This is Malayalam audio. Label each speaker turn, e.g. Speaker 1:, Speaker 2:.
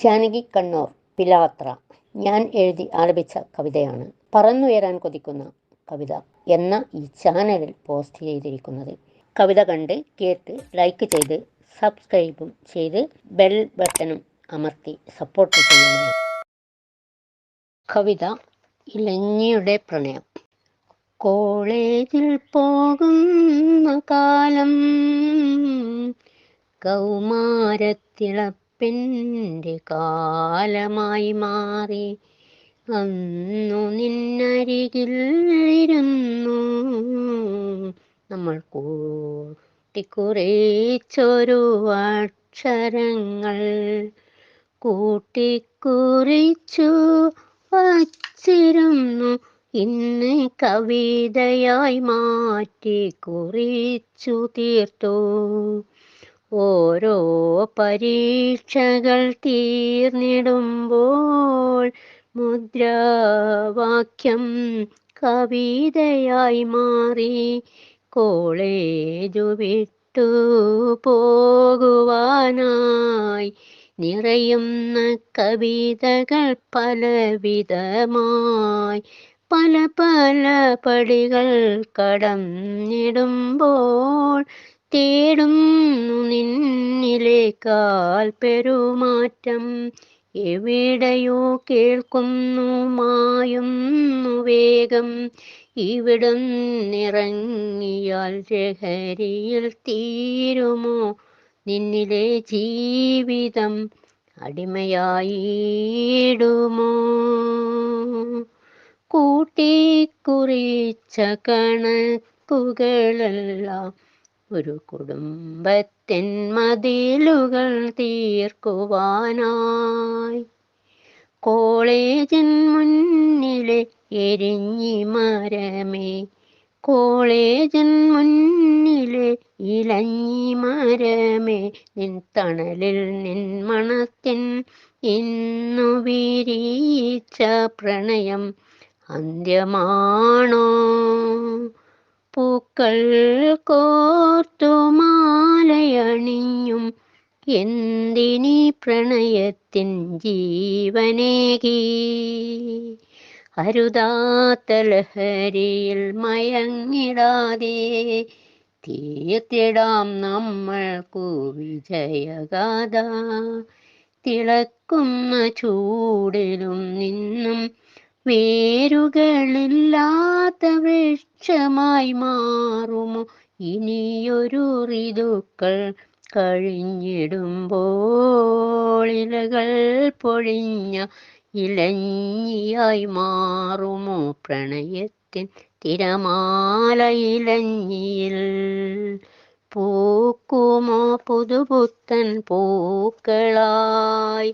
Speaker 1: ജാനകി കണ്ണൂർ പിലാത്ര ഞാൻ എഴുതി ആലപിച്ച കവിതയാണ് പറന്നുയരാൻ കൊതിക്കുന്ന കവിത എന്ന ഈ ചാനലിൽ പോസ്റ്റ് ചെയ്തിരിക്കുന്നത്. കവിത കണ്ട് കേട്ട് ലൈക്ക് ചെയ്ത് സബ്സ്ക്രൈബും ചെയ്ത് ബെൽ ബട്ടണും അമർത്തി സപ്പോർട്ട് ചെയ്യണം. കവിത ഇലഞ്ഞിയുടെ പ്രണയം. കോളേജിൽ പോകുന്ന കാലം കൗമാരത്തിളപ്പിൻ്റെ കാലമായി മാറി. അന്നു നിന്നരികിൽ ഇരുന്നു നമ്മൾ കൂട്ടിക്കുറിച്ചൊരു അക്ഷരങ്ങൾ കൂട്ടിക്കുറിച്ചു വച്ചിരുന്നു. ഇന്ന് കവിതയായി മാറ്റി കുറിച്ചു തീർത്തു. ഓരോ പരീക്ഷകൾ തീർന്നിടുമ്പോൾ മുദ്രാവാക്യം കവിതയായി മാറി. കോളേജു വിട്ടു പോകുവാനായി നിറയുന്ന കവിതകൾ പലവിധമായി പല പല പടികൾ കടന്നിടുമ്പോൾ തേടുന്നു നിന്നിലേക്കാൽ പെരുമാറ്റം. എവിടെയോ കേൾക്കുന്നു മായുന്നു വേഗം. ഇവിടുന്നിറങ്ങിയാൽ ലഹരിയിൽ തീരുമോ നിന്നിലെ ജീവിതം, അടിമയായിടുമോ? കൂട്ടിക്കുറിച്ച കണക്കുകളെല്ലാം ഒരു കുടുംബത്തിൻ മതിലുകൾ തീർക്കുവാനായി. കോളേജിൻ മുന്നിലെ എരിഞ്ഞിമരമേ, കോളേജിൻ മുന്നിലെ ഇലഞ്ഞിമരമേ, നിൻ തണലിൽ നിൻ മണത്തിൻ ഇന്നു വിരിച്ച പ്രണയം അന്ത്യമാണോ? പൂക്കൾ കോർത്തു മാലയണിഞ്ഞും എന്തിനീ പ്രണയത്തിൻ ജീവനേകി? അരുതാത്ത ലഹരിയിൽ മയങ്ങിടാതെ തീർത്തിടാം നമ്മൾക്കു വിജയഗാഥ. തിളക്കുന്ന ചൂടിലും നിന്നും വേരുകളില്ലാത്ത വൃക്ഷമായി മാറുമോ ഇനിയൊരു ഋതുക്കൾ കഴിഞ്ഞിടുമ്പോൾ? ഇലകൾ പൊഴിഞ്ഞ ഇലഞ്ഞിയായി മാറുമോ പ്രണയത്തിൻ തിരമാല ഇലഞ്ഞിയിൽ? പൂക്കുമോ പുതുപുത്തൻ പൂക്കളായി?